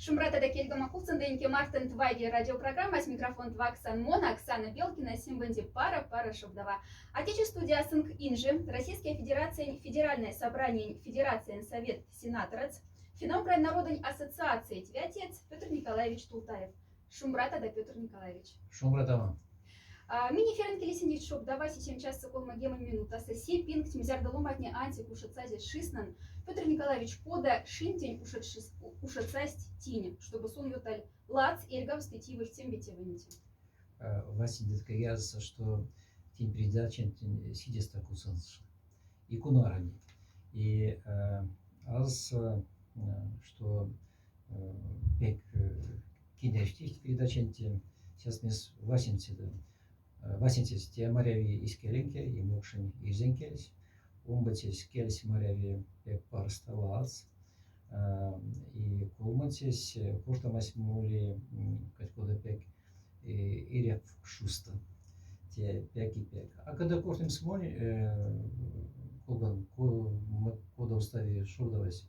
Шумрата да кельгама кулсанденьки Мартин Твайги радиопрограмма с микрофон Тваксан Мона, Оксана Белкина, Симбанди пара Шубдова. Отече студия Сынк Инжи, Российская Федерация, Федеральное собрание, Федерация Совет Сенаторец, Финомбрай Народень Ассоциации Твятец Петр Николаевич Тултаев. Шумрата да Петр Николаевич. Шумратама. Мини ференкелесинди Шубдова, 7 часов колмагема минута. Соси пинг тимзярдаломатне антик ушатсази шиснан. Петр Николаевич пода шинтень ушатсасть тини, чтобы сон юталь лац иргав стативых тем битеванити. Василий Ткаяза, что тень передачи сидит такой сенс. И кунарани. И аз, что пек кинештих передачи сейчас мисс Васинцев те Марьяви из Келенке и Мукшин из Зенкелись. Умбатись Келись Марьяви пек парсталац. И кулматись куртамась мули какой-то пек ирек шуста. Те пек и пек. А когда куртам смоли, куда устави шурдалась,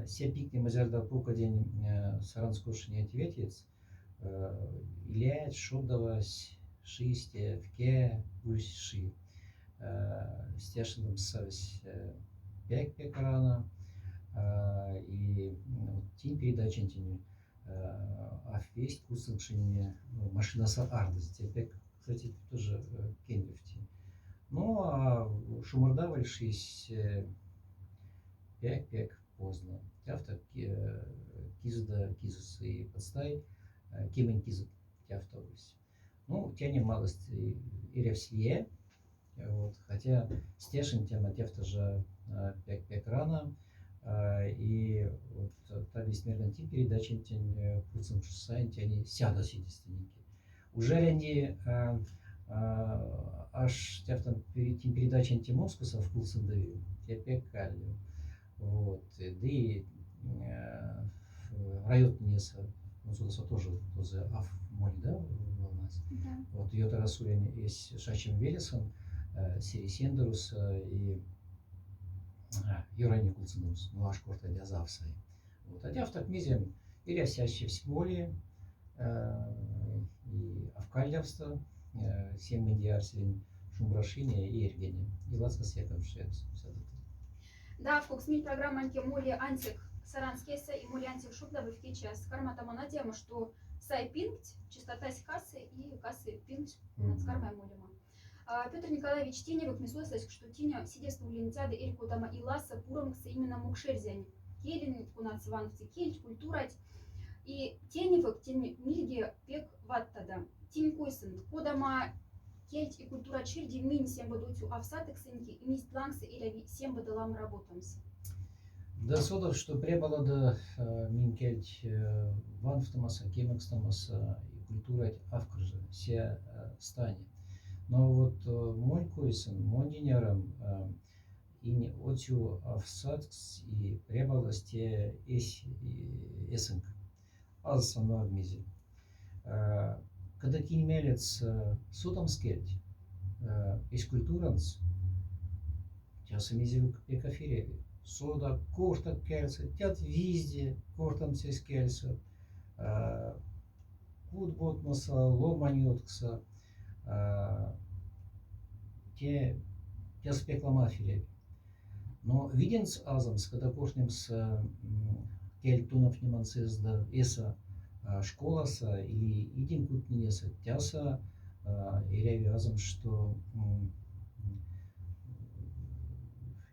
все пикни мазерда пука день саранскушни ответец. Иляет шурдалась шисте вке бульши. Стешным савись пек рано. И тень передачи тени а весь кусок шине машина с ардес теперь, кстати, тоже кенвифти. Ну а шумарда вальшись пек поздно тяфта кизда кизус и подстай кимен кизд тяфтовись. Ну тяне малость и ревсве вот, хотя стешин тема тяфта же пек рано. И вот та бессмертная тип передачи тень пуцем шусайнти они сяда сидестенники. Уже они аж тем передачи тем мускуса в пулсом давил, те пекали. Вот, да и район неса, ну сюда тоже аф моли, да, у нас. Вот ее тарасурин есть шачем велесом, сирисендерус и Юрани Кулцинус, ну аж корта для завсай. Вот, а в так мизем или осяще в смоле и авкальявство, 7 медиарсин шумбрашине и эргене. И ласка секом шец. Да, в коксмиль программа антимоли антик саранскеса и моли антик шубдавы в час. Карма там она тема, что сай пинкт, чистота кассы и кассы пинкт над скармой молима. Петр Николаевич Теневых мислось, что Тиня сидес в Ленцяде Эльку там и Ласа Пуромкса именно Мукшерзянь. Келин, кунат сванфти кельт, культурать. И Теневых, мильги пек ваттада. Тим койсен, кодама кельт и культура черди мин семба дотю авсатек сенки и мист лангсы или семба далам работамс. Да содов, что пребало до мин кельт ванфтамаса, кемекстамаса и культура авкржа, все стане. Но вот мой койсен, мой динярам и не отю авсатс и пребалости эсенк. Аз сама в мизе. Когда кинемелец сутом скельт, из культуранс, тя самизе пекафиреви. Сода корта кельса, тят везде кортам се скельса. Куд ботмаса, ломаньоткса. Те спекла мафире. Но виден с азом, с когда кошнем с кельтунов немансез да эса школаса или идем кутнеса тяса и реви азом, что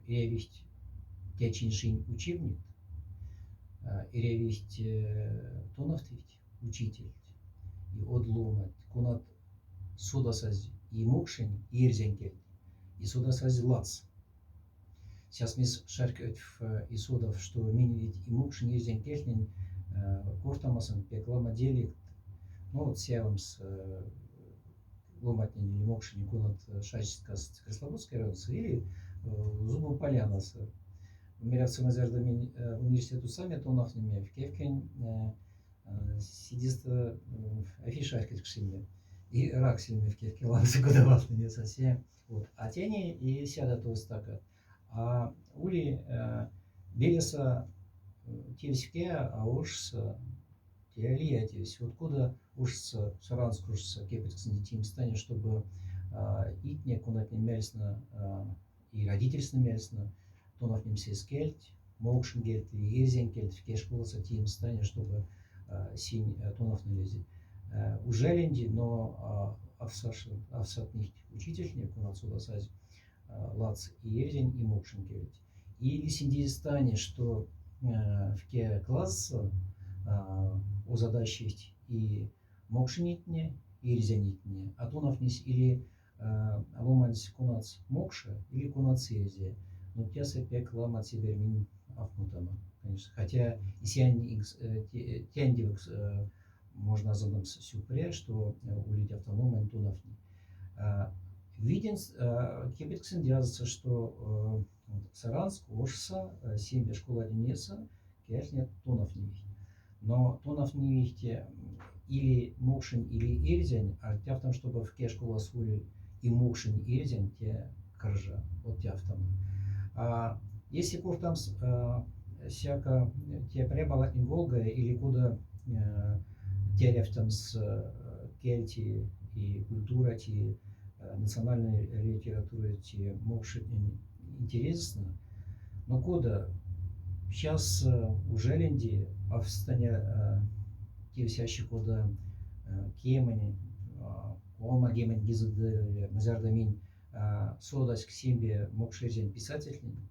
ревисть тячиншин учебник и ревисть тоновтвить учитель и одломать кунат судасази и мукшин и ирзенкель и судасази лац. Сейчас мы шаркают в исудов, что минивить и мукшин и ирзенкель кортамасан пеклама делит. Ну вот севам с ломатнин или мукшин кунат шачка с Красловодской районца или зубом полянаса. Мирявцы мазерда университету сами тонафными в Кевкен сидиста афишаркет к себе. И рак сильный в Кевке ланцы годовал не совсем. Вот. А тени и сяда то стака. А ули белеса тельске, а уж те лиятись. Вот куда ушся, Саранск ушся, кепецксен детим стане, чтобы итне кунатне мельсно и родительственно мельсно, тонов ним сескельт, мокшен гельт или эрзен гельт, в кешкуласа тим стане, чтобы синь тонов налези. Ужеленди, но авсат nicht учитель, не кунат сюда сазь лац и эрзен и мокшен гельт. Или синди стане, что в ке класс о задаче и мокшенитне, и эрзенитне, а тонов нис или ломать кунац мокша или кунац эрзе. Но тяса пек ламать себе мин афмутама, конечно. Хотя и тяндивекс можно задам сюпре, что улить автономен тонов не. Виден кепетксен диазится, что Саранск, Ошса, Семья школа Денеса, конечно, тонов не видит. Но тонов не видите или мокшин, или эрзень, а тя в том, чтобы в кешкула сули и мокшин, и эрзень, те кржа, вот тя в том. Если кур там всяко те пребала им Волга или куда те там с кельти и культура, те национальной литературы, те мокшин интересно, но куда сейчас уже ленди, а в стане те всящие куда кемани, ома гемен гизады, мазардамин, содас к себе мокшезен писательный,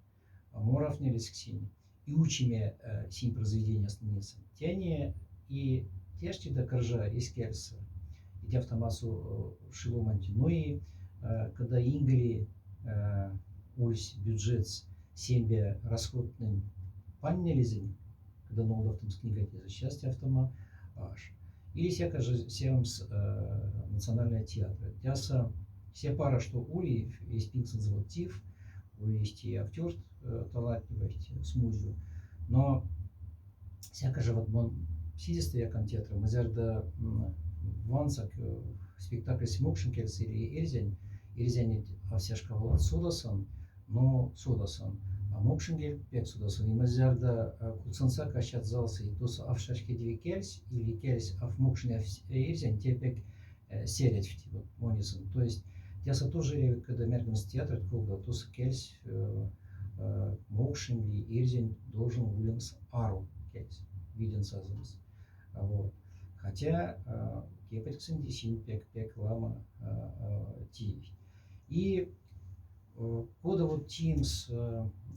морав не лес к сине, и учиме синь произведения становится. Тяне и тяжти до коржа из керса, и тя в тамасу шиломанти, но и когда ингли ульс бюджет себе расходный паннелизень, когда новый в книга за счастье автома аж. Или всяко же серамс национальная театра. Тяса все пара, что ули есть пинксен заводтив, ули есть и актер талантливый, смузю. Но всяко же вот он сидит я театра, мы зерда вансак спектакль Смокшенкерс или Эрзень, Эрзень а вся школа Судасан, но Судасан. А Мокшенгель пек Судасан. И мы зерда куцанца кащат зался и то в шашке две кельс или кельс а в Мокшене Эрзень те пек серять в типа Монисон. То есть я тоже когда мергнс театр круга то с кельс Мокшен или Эрзень должен улинс ару кельс виден сазанс. Вот. Хотя кепецксен десин пек лама ти. И кода вот тимс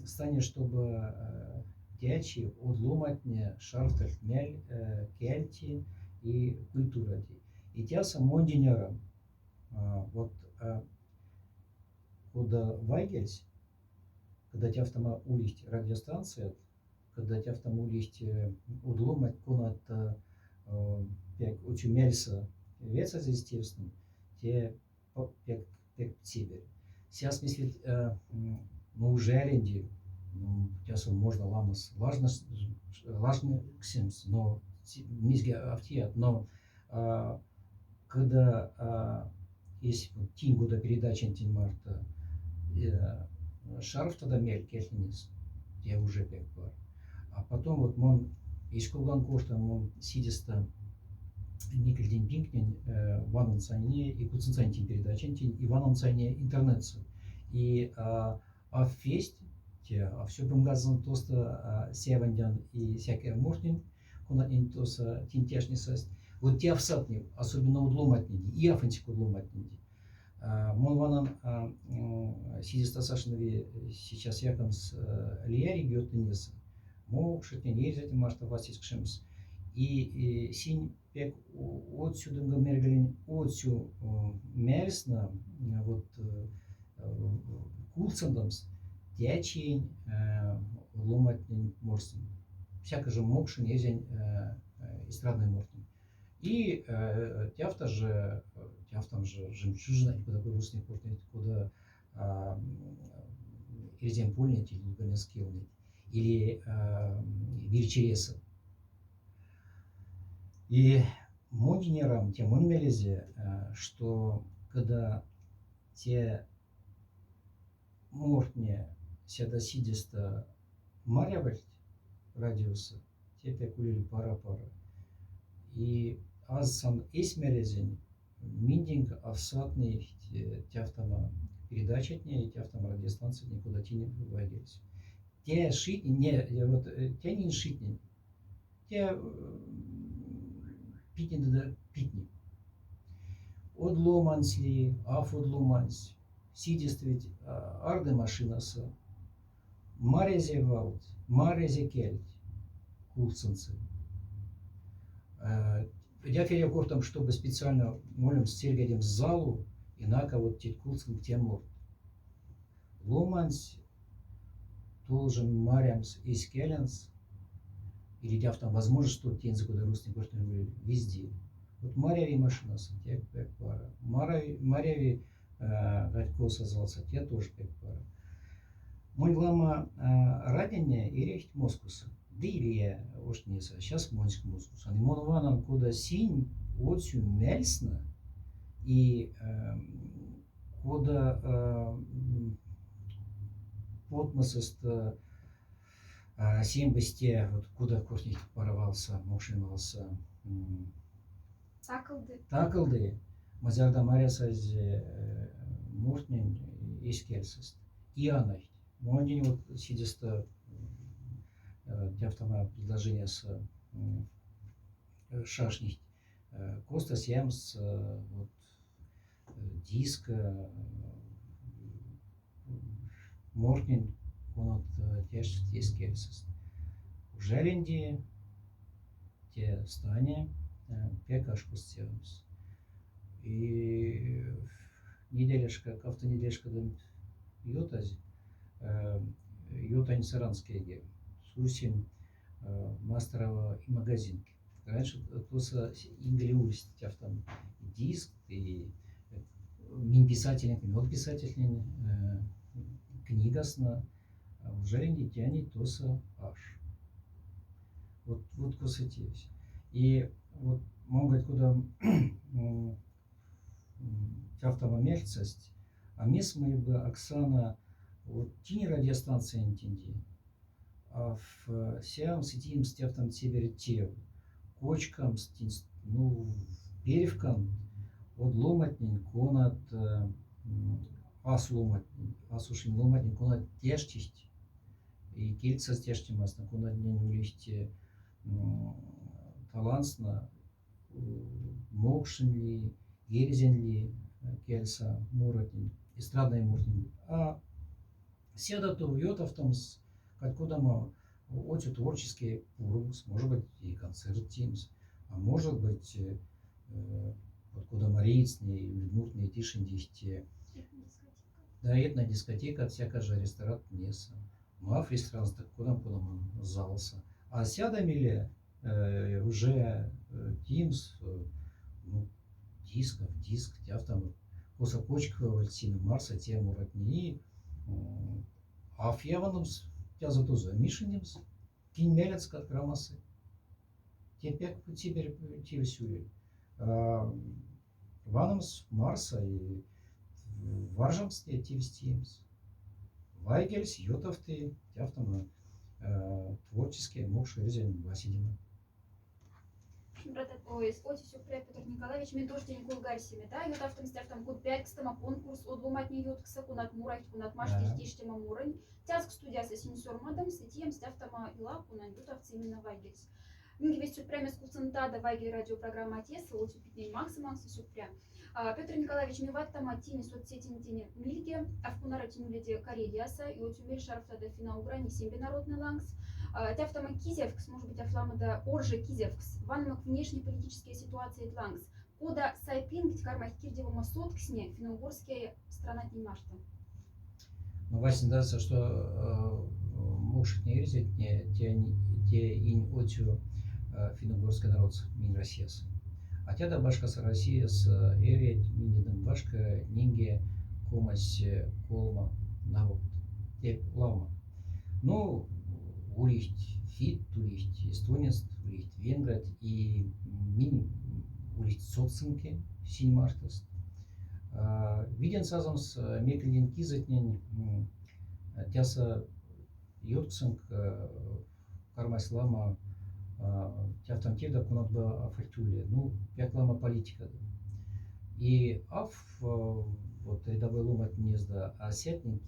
станет, чтобы тячи отломать не шарфтель мель кельти и культура. И тя само динером вот куда вайгельс, когда тя в тома улисть радиостанция, когда тя в том улисть отломать конат пек очень мельса веца здесь тестом, те пек сибирь. Сейчас мыслит, ну уже аренди, сейчас можно ламас важно ксимс, но мизги автиат, но когда есть тин года передачи тин марта шарф тогда мель кельнис, я уже пек пар. А потом вот мон из круган коштом он сидиста никель день пинкнен ванон цайне и куценцантин передачен и ванон цайне интернет. И а фесть те а все бумгазан тоста севандян и всякие муртин кунат ин тоса тинтяшни саст. Вот те всатни особенно удломатни и афантик удломатни. Мон ванон сидиста сашнови сейчас яком с лияри гётнес. Мо шетен езет марта васис кшемс. И синь пек отсюда мерглин отсю мерсна вот кулцандамс тячень ломатнин морсен. Всяко же мокшин езень эстрадный мортин. И тяфта же жемчужина, и куда грустный портит, куда резем пульнить или луганецкий или вирчереса. И модинерам, тем он мелезе, что когда те мортне седа сидиста марявать радиуса, те пекулили пара-пара. И азсан эсмерезен миндинг авсатный тяфтама передачетне, тяфтама радиостанции никуда не выводились. Те шитни, не, вот те не шитни, те питни да питни. Одломансли, афодломанс, сидествить арды машинаса, марезе ваут, марезе кельт, кулценцы. Я перекортом, чтобы специально молим с сергедем залу, инако вот тет кулцен тему ломанс, должен марямс и скеленс, или я там возможно, что тензы, куда русский город везде. Вот Марьяви машина, те как пара. Марьяви Гадько созвался, те тоже как пара. Мой лама радине и речь Москуса. Дырия ошница, сейчас Монск Москус. А немон ванан куда синь, отсю мельсна и куда подмасост семь бысте, вот куда курсник порвался, мушиновался. Такылды, мазарда марясаз муртнин искерсист. И она, монин вот сидеста тяфтама предложение с шашнить. Костас ямс вот диск муртнин конот тяж искерсист. Желенди те стане пекашку сделаемся. И неделяшка, автонеделяшка йотази, йотань саранские ге, сусим мастерова и магазинки. Раньше тоса инглиулись там диск и мин писательник, мед писательник, книгасна, а уже не тянет тоса аж. Вот косатись. И вот могут куда тяфтама мельцесть, а мисс мы бы Оксана вот тини радиостанции интенди, а в сеам сетим с тяфтам тебе тев, кочкам ну перевкам от ломатнин конат ас ломатнин, асушин ломатнин конат тяжтисть и кельца тяжтимас на конат не улисти талантна мокшинли, ерзенли, кельса, муратин, эстрадный муртин. А седа то вьетов там с откуда мы очень творческие урус, может быть и концерт тимс, а может быть откуда марийцные, людмуртные тишиндисти. Да, этна дискотека, всякая же ресторан меса. Маф ресторан, так куда мы залса. А сяда миле уже Teams, ну, диск, тяфтам, косокочка, вальсины Марса, тему родни, а фьяванумс, тя за туза, мишенемс, кинь как крамасы. Теперь тебе сюри. Ванумс Марса и варжамс тивстимс. Вайгельс, йотовты, тяфтам, творческие, мокши, резин, васидина. Ой, Отисю Петр Николаевич, мен тоже день кулгарсиме, да, ют автомстяфтам кут пяткстама конкурс одломатни юткса кунат мурайт кунат машти тиштема мурань, тязк студияса синсормадам, сетием стяфтама ила кунан ют автцы именно вайгельс. Минги весь прямо скуцентада вайгель радиопрограмма Отеса, отю питней максиманс и сюпря. Петр Николаевич, миват там тини соцсети тини мильге, а в кунара тимуледе карелиаса, и отю мель шарфтада фина уграни сембе народный лангс. Тяфтама Кизевкс, может быть, афламада Орже Кизевкс, ванмак внешнеполитические ситуации тлангс, кода сайпинг кармах кирдевома сотксне, финно-угорские страна тнимашта. Ну, Васин дается, что мушит не резать, те инь отю финно-угорский народ мин Россияс. А те да башка с России с эрет миниден башка нинге комась колма народ. Те лавма. Ну, улиcht фит, улиcht эстонец, улиcht венгрет и мин улиcht социнки синьмартост. Виден сазом с мекрилин кизатнен тяса йорксинг кармаслама тяфтам тевда кунат ба афартюле. Ну, пяклама политика. И вот рядовой ломат незда, а сятник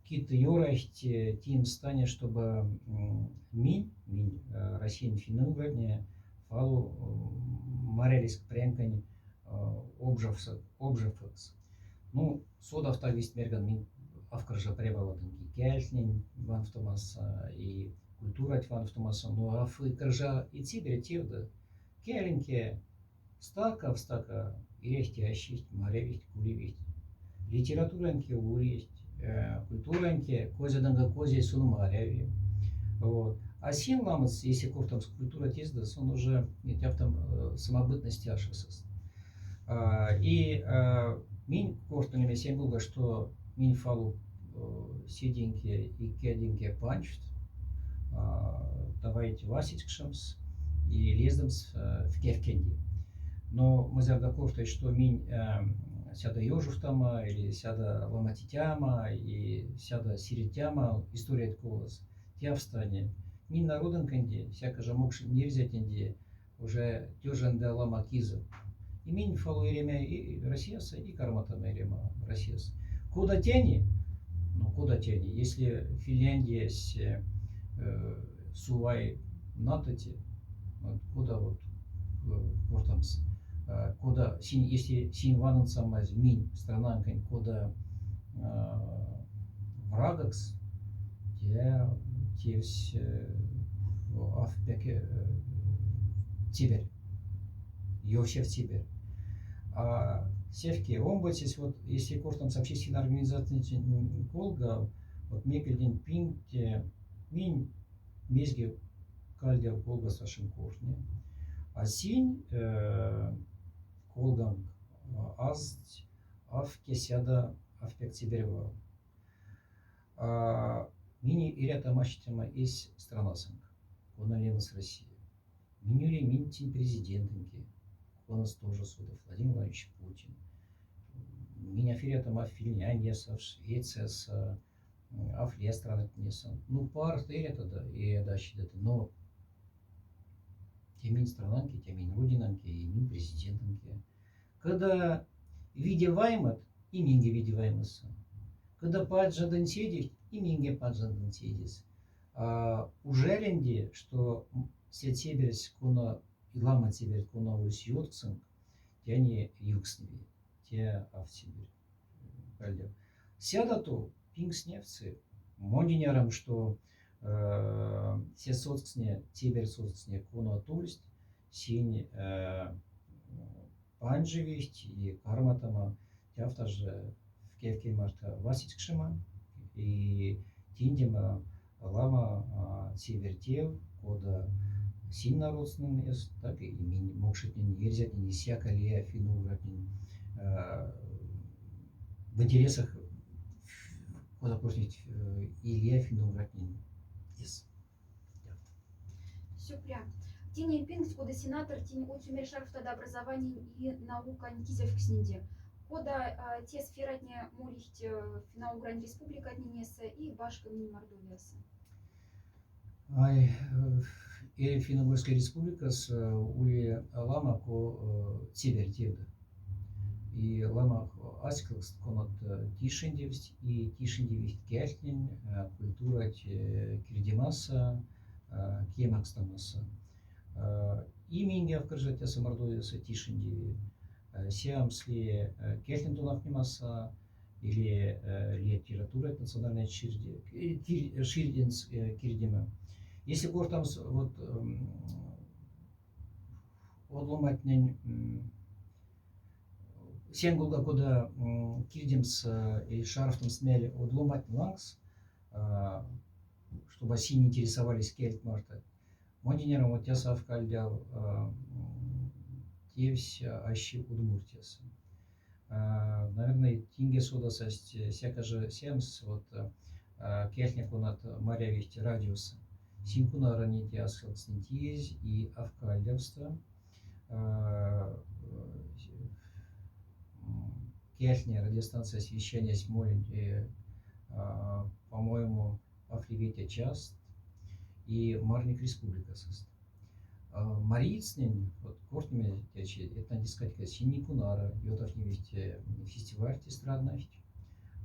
какие-то юрасть тим стане, чтобы Россия финуградне фалу марелиск прянкань обжавфакс. Ну, содав так весть мерган мин авкаржа пребаватынки кяльснень ванфтомаса и культурать ванфтомаса, ну афы каржа и цибере тевда кяленьке стака и рехти ащисть маревисть кулевисть литературанке улесть культуранке козяданга козе суну маряви. Вот. А син ламас, если кофтам культура тезда, он уже не тяптам самобытности ашасас. И мин кофтам не сен было, что мин фалу сиденьке и кеденьке панчт, давайте васичкшамс и лездамс в кевкенди. Но мы зарда кофтой, что мин сяда ёжуфтама или сяда ламатитяма и сяда сиритяма история отколос. Тя встане. Мин народен канди, всяко же мокши нельзя тенди, уже тёженда лама киза. И мин фалу иремя и Россияса, и карматана ирема Россияса. Куда тени? Ну, куда тени? Если Финляндия с Сувай натати, вот, куда вот там куда если син ванан самаз мин странанкань куда врагакс те все афпеке Тибер Йосеф Тибер. А севки омбатис вот если кортом с общественной организацией Колга вот мекельдин пинте мин мезги кальдер Колга сашин кортне. А синь колганг аз авке сяда авпек Тиберва. Мини ирята мащтема из странасанг. Она с России. Минюри минтин президентинки. У нас тоже судов. Владимир Владимирович Путин. Меня фирятам Финляндия, Швеция, Африя страны несан. Ну пар это да и дальше это. Но темин странанки, темин родинанки, и мин президентанки. Когда видеваймат, и минге видеваймаса. Когда паджадан седих, и минге паджадан седис. Уже ленди, что сетеберс куна и лама тебер куна усьётцинг, те не югсневи, те авсибир. Сядату пингсневцы, мондинярам, что все соцксне, тебер соцксне куна тульст, синь панжевисть и карматама, тяфта же в кевке марта васичкшима, и тиндима лама севертев, кода син народственный есть, так и мокшит не ерзят, не сякали афину в интересах кода портить или афину есть. Все прям. Тени пинкс, кода сенатор, тени отсюмер шарфтада образования и наука никизев кснинде. Кода те сфератне молихт финаугрань республика нинеса и башка мини Мордовияса. Ай, и Финно-Угорская республика с ули лама ко север тевда. И лама аскалс конот тишиндевсть и тишиндевist кертнин культура кирдимаса кемакстамаса. И минги авкаржатя самардуяса тишиндеви. Сиамсли кертнин тунахнимаса или литература национальная ширдинс кирдима. Если говорить там вот одломатнень сенгулга куда кирдимс и шарфтом смели одломать лангс, чтобы они не интересовались кельт марта. Мондинером вот я совкальдял тевсь ащи удмуртиас. Наверное, тинге суда састь всяко же семс вот кельтнику над Мария вести радиуса. Синкуна ранити асфальтснитиез и авкальдевство. Кельтня радиостанция освещения Смолин, по-моему, Афривите част. и Марник Республикасы. Марийцнен, вот кортными течи, это дискотека Синикунара, йотов невесте фестиваль эстрадный,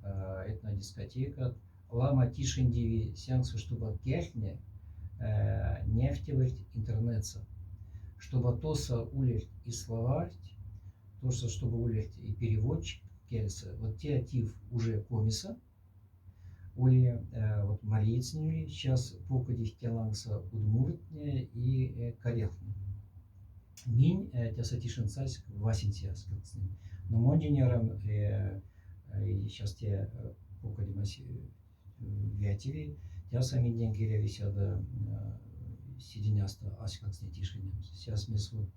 это дискотека. Лама Тишиндиви сеансы, чтобы кехне нефтевать интернетса, чтобы тоса улить и словарь, тоса, чтобы улить и переводчик кельса, вот те актив уже комиса, ули вот марийцнили, сейчас покудих теланса удмуртне и карелтне. Минь тяса тишинцайск васинтияс, но мондинерам сейчас те покудимаси вятиви, тяса минь кире висяда сиденяста асикансне тишине. Сейчас мы вот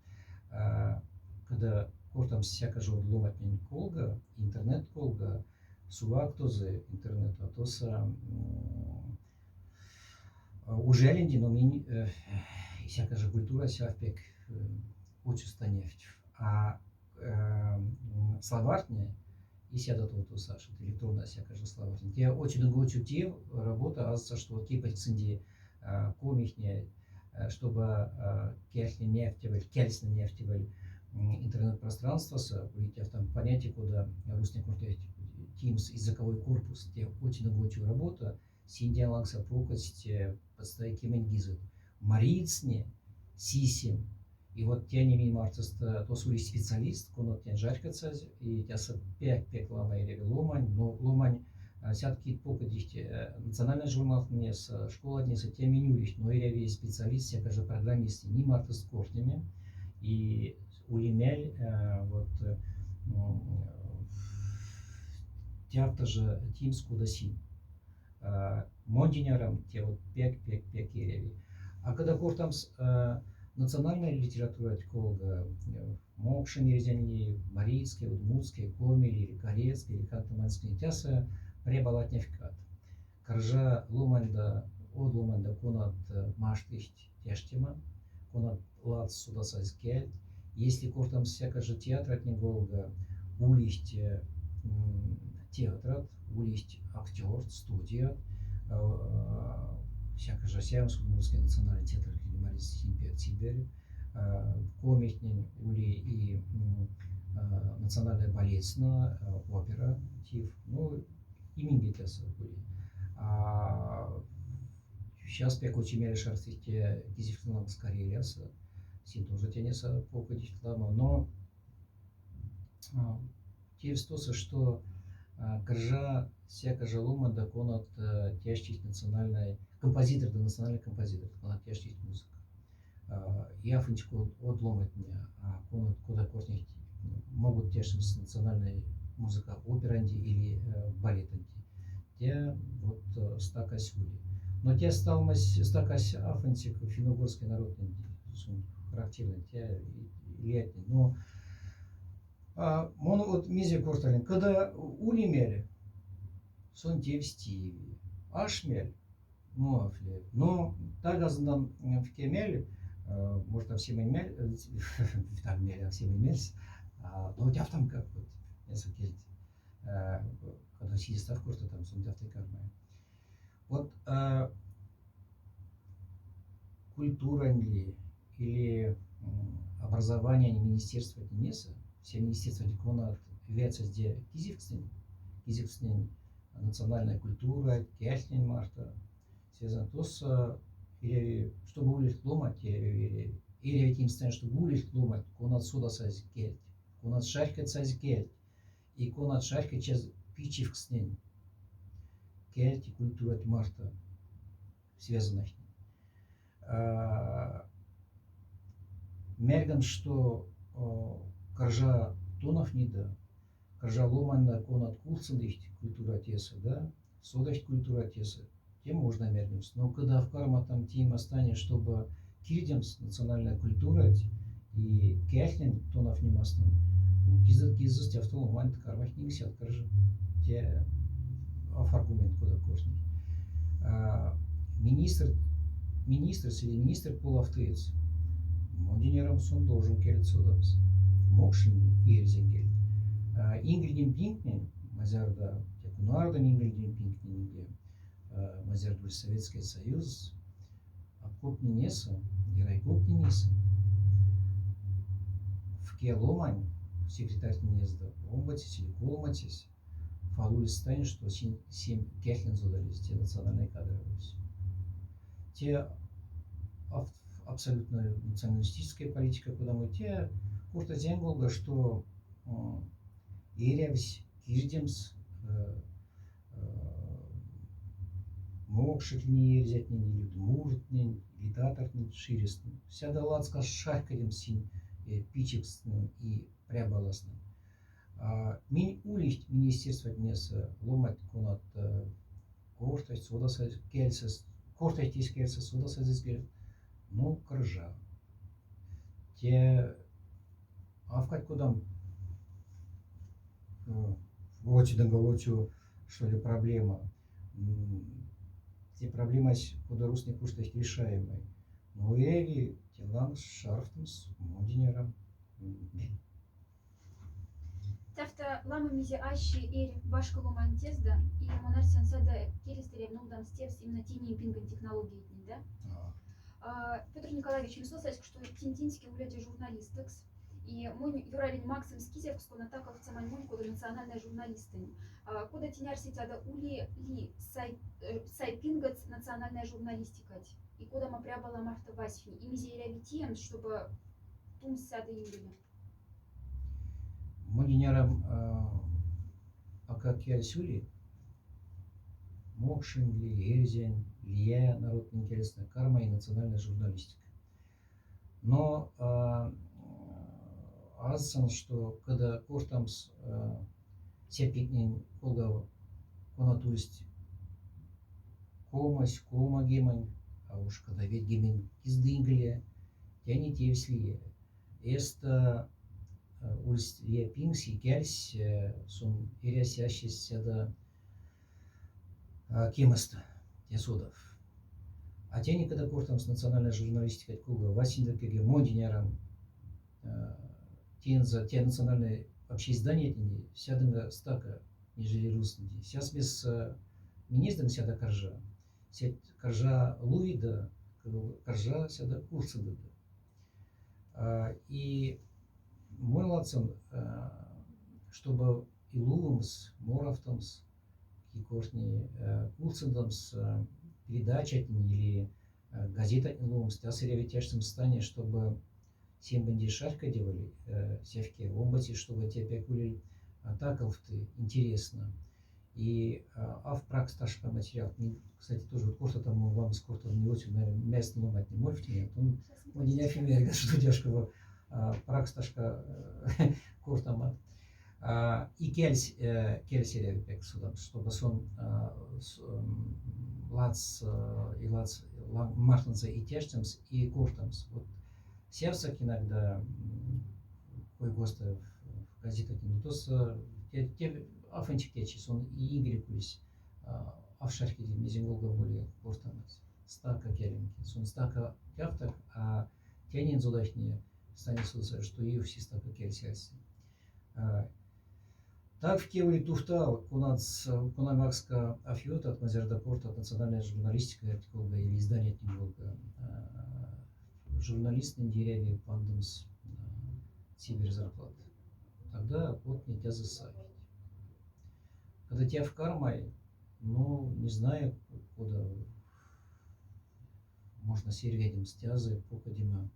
когда кортам всяка же ломатнень колга, интернет колга, сувак тозы интернету, а то са уже ленди, но минь всяка же культура сявпек учуста нефть. А словартне и сяда то Саша, электронная всякая же словартне. Те очень долго учу те работа, а за что кипать цинди комихне, чтобы кельсне нефтеваль, интернет-пространство, выйти в там понятие, куда русский Teams языковой корпус, те очень много работа, синдия лангса покость, подставить кеменгизы, марицне, сисим, и вот те не мимо артиста, то сули специалист, конот тен жаркаться, и те са пек лама или ломань, но ломань сятки покодихте, национальный журнал мне с школа днеса те менюрищ, но и специалист, всяка же программист, мимо артист кортнями, и улимель, вот, театр же Teams куда си. Мондинерам те вот пек ереви. А когда кортам национальная литература колга мокшин резенли, марийский, удмуртский, комели, или корейский, или кантаманский тяса пребалат нефкат. Каржа луманда, од луманда конат маштихт тештима, конат лад суда сайскель. Если кортам всяка же театр от неголга, улихт театр, улихт актер, студия, всяка же сеанск, удмуртский национальный театр, или марийский Сибирь, комитнин, ули и национальная балетная опера, тиф, ну, и мингитеса были. Сейчас пек очень мере шарстите кизифтунам скорее леса, син тоже тянется покудить лама, но те стосы, что кржа всяка же лума да конат тяжких национальной композитор да национальный композитор, конат тяжких музык. Я фунчку отломать меня, а конат куда кортнить могут тяжким национальной музыка операнди или балетанди. Те вот стакась ули. Но те стакась афантик финно-угорский народный характерный, те летний. Но моно вот мизе корталин, когда улимели, сон те в стиве, ашмель, ну афле, но так аздан в кемель, может там все имели, так мели, все имели, но у тебя там как вот, если кельт, когда сидишь в курсе, там сон тебя в кармане. Вот культура ли или образование министерства Денеса, все министерства Дикона вяться где кизивкснен национальная культура, кельтнен марта, связано то с или чтобы улить ломать, или этим станет, чтобы улить ломать, конат суда сайз кельт, конат шаркет сайз кельт, и конат шаркет через пичивкснен кельт и культура марта связано. Мерган, что каржа тонов не да, каржа ломанда конат кулцендихт культура теса, да, содахт культура теса, тем можно мергнуть. Но когда в карма там тема станет, чтобы кирдемс национальная культура и кельтнен тонов не мастан, кизы тебя в том момент карвах не висят каржа, те аргумент куда кошник. Министр или министр полавтыец, мондинерам сон должен келет судапс, мокшин и эрзенгель. Ингридиент пинкнен, мазярда, текунардан ингридиент пинкнен, мазярдуль Советский Союз, купнинеса, и райкупнинеса. В Келомань, секретарь Нинезда, омбатись или колматись, фалулис станет, что 7 кехлин задались, те национальные кадры. Те абсолютно националистическая политика, куда мы те курта зенголга, что эрявсь, кирдемс, мокшикни ерзятнин, или дмуртнин, или татартнин, ширестнин. Вся далацка шаркадем син пичекстнин и прябаласным. Мин улихт министерство днеса ломать кунат кортать содаса кельсес, кортать тис кельсес содаса зизгер, ну крыжа. Те авкать кудам вот что ли проблема. Те проблемы куда русский куштах решаемые. Но эви телан шарфтенс модинером. Тафта ламы мизе ащи эр башкалу мантезда и монарсиан сада келестерев нолдан стерс именно тини пинган технологии, да? Петр Николаевич, мы слышали, что тинтинский уляде журналистекс, и мой юралин Максим Скизев, что на таков цамань мой кода национальная журналистами. Куда тиняр сетяда ули ли сайпингац национальная журналистика, и куда мы прябала Марта Васьфи, и мизеря витием, чтобы тум сяда юрили. Модинером пока кельсюли, мокшин ли, эрзен, лия, народ интересная карма и национальная журналистика. Но азсан, что когда кортамс сепикнин колга конатурист комась, кома гемань, а уж когда ведь гемень издынгле, тяни тевсли, эста ульст вия пингси кельс сун ирясящийся да кемаста тесудов. А тяни когда кортамс национальная журналистика куга васиндеркеге модинерам те национальные вообще издания сядынга стака, нежели русские. Сейчас без министром сяда коржа. Сядь коржа луида, коржа сяда курсада. И мой лацан, чтобы и лувамс, моравтамс, кикошни курсадамс, передача или газета лувамс, тасыря тяжком стане, чтобы всем банди шарка делали, севки, омбати, чтобы те пекули атаковты, интересно. И в праксташка материал, кстати, тоже вот корта там вам с кортом не очень, наверное, место ломать не можете, он не афимерга, что тяжкого праксташка кортама. И кельсеря пек судам, чтобы сон лац и лац мартанца и тяжтамс и кортамс. Вот севсак иногда кой госта в газетах, ну то с те афанчик течи, сон и игры кулись, а в шарке мизинголга были кортамс, стака келенки, сон стака кяфтак, а тянин задахни станет судса, что и все стака кельсерси. Так в Киеве туфта, кунамакска афиота от Мазерда Корта, от национальная журналистика, или издание Тимголга, журналист на дереве пандемс сибирь зарплат. Тогда вот не тебя засадить. Когда тебя в кармай, ну, не знаю, куда можно серведем стязы, покадима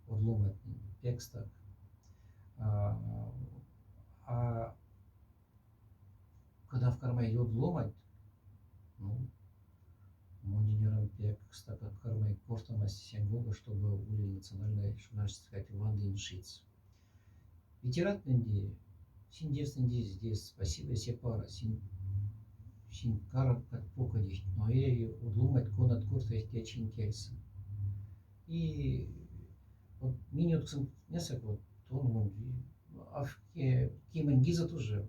одломать текстак. А когда в кармай идет ломать, ну, модинером пек стака кармай кортама сенголга, чтобы были национальные журналистские ванды иншиц. Ветеран Индии, син девственный здесь, спасибо, все пара, син кара как покадить, но я удломать конат корта их течин кельса. И вот минут несколько вот он а в кимангиза тоже.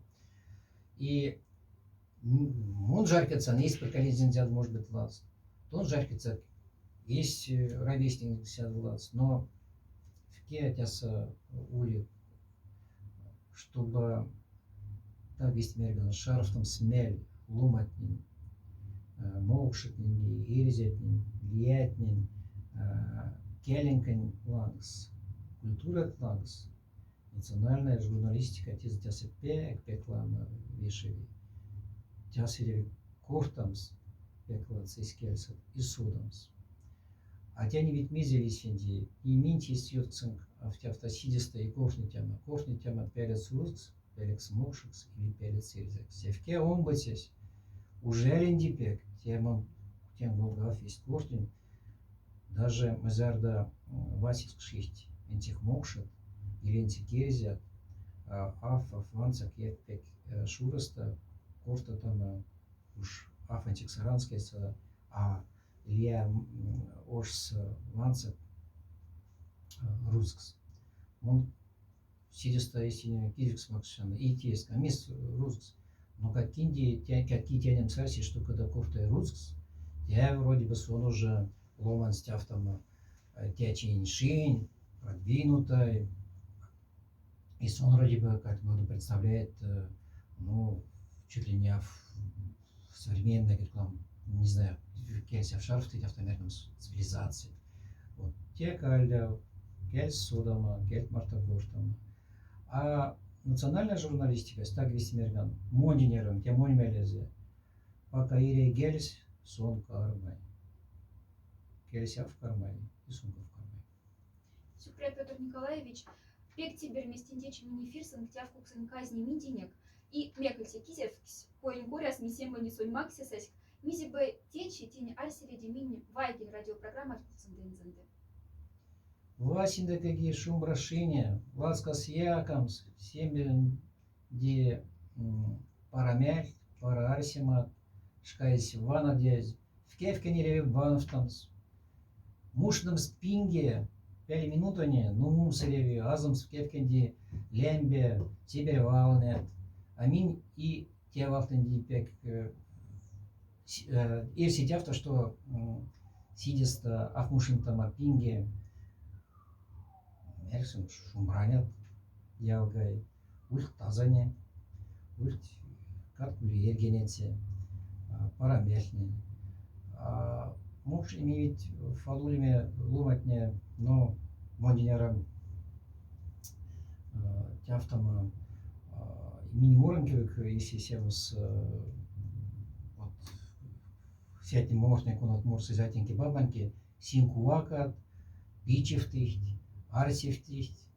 И он жаркится, есть поколение может быть лац. Он жаркится, есть ровесник сяд лац, но в кеатяса ули, чтобы так весь мерган шарфтом смель, ломатнин, моушетнин, ирзятнин, лиятнин, келенкен лангс, культура лангс, национальная журналистика тез тясепек пеклама вишеви, тясереви кортамс пекла цискельсат и судамс. А тяни ведь мизе висенди, и минти сьютцинг автосидиста и кошни тема перец руск, перец мокшикс или перец ирзекс. Севке омбатесь, уже лендипек, тем волгав есть кошни, даже мазарда васиск шесть, энтих мокшит, или энтих ирзят, афанцак епек шураста, корта там уж афантик саранская, а Илья Орс Ванцак Рускс. Он сидит истине кирикс максимально и тест, а мисс Рускс. Но как кинди, какие тянем сарси, что когда кофта Рускс, я вроде бы сон уже ломан стяв там тячень шинь, продвинутая. И сон вроде бы как бы представляет, ну, чуть ли не в современной, как там, не знаю, келся в шарф, ты автомерном цивилизации. Вот. Те кальда, кель судама, кель мартагоштама. А национальная журналистика, стаг весьмерган, мондинером, те моньмелезе, пока ире гельс, сон кармай. Гелься в кармай, и сумка в кармай. Супря Петр Николаевич, пек тибер местендечи минифирсан, тявку ксын казни мидинек, и мекальте кизевкс, поин горяс мисемба не соль максисаськ, мизи бы течи тень альсереди мини вайкин радиопрограмма цендензенде. Васинда какие шум рашения, ласкас якамс, сембелен де парамяль, пара арсимат, шкайс вана дязь, в кевкенере ванфтамс, мушным спинге, 5 минутоне, ну мусореви, азамс в кевкенде, лембе, тебе валнет, амин и те вафтенди пек, ирси тяфта, что сидиста афмушинтама пинге, Эрсен шумранят, ялгай, ульт тазане, ульт каткули ергенете, парамяхне. Муж имеет фалулиме ломатне, но мондинерам тяфтама минимуренкевик, если севус вот сятни морсне кунат морсы зятенки бабанки, синкуакат, бичевтыхть, арсифтихть,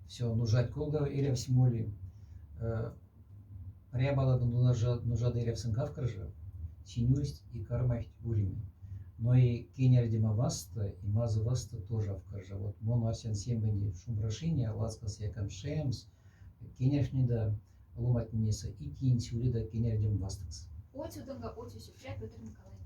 все нужать колга или в смоле, прябала нужада или в сангавкаржа, синюсть и кармахть улими. Но и кенердима васта и маза васта тоже в каржа. Вот моно арсен сембенди шумбрашиня, ласкас якам шемс, кенершнида ломать неса и тинь сюлида кенердим вастакс. Отсюда Супря Петр Николаевич.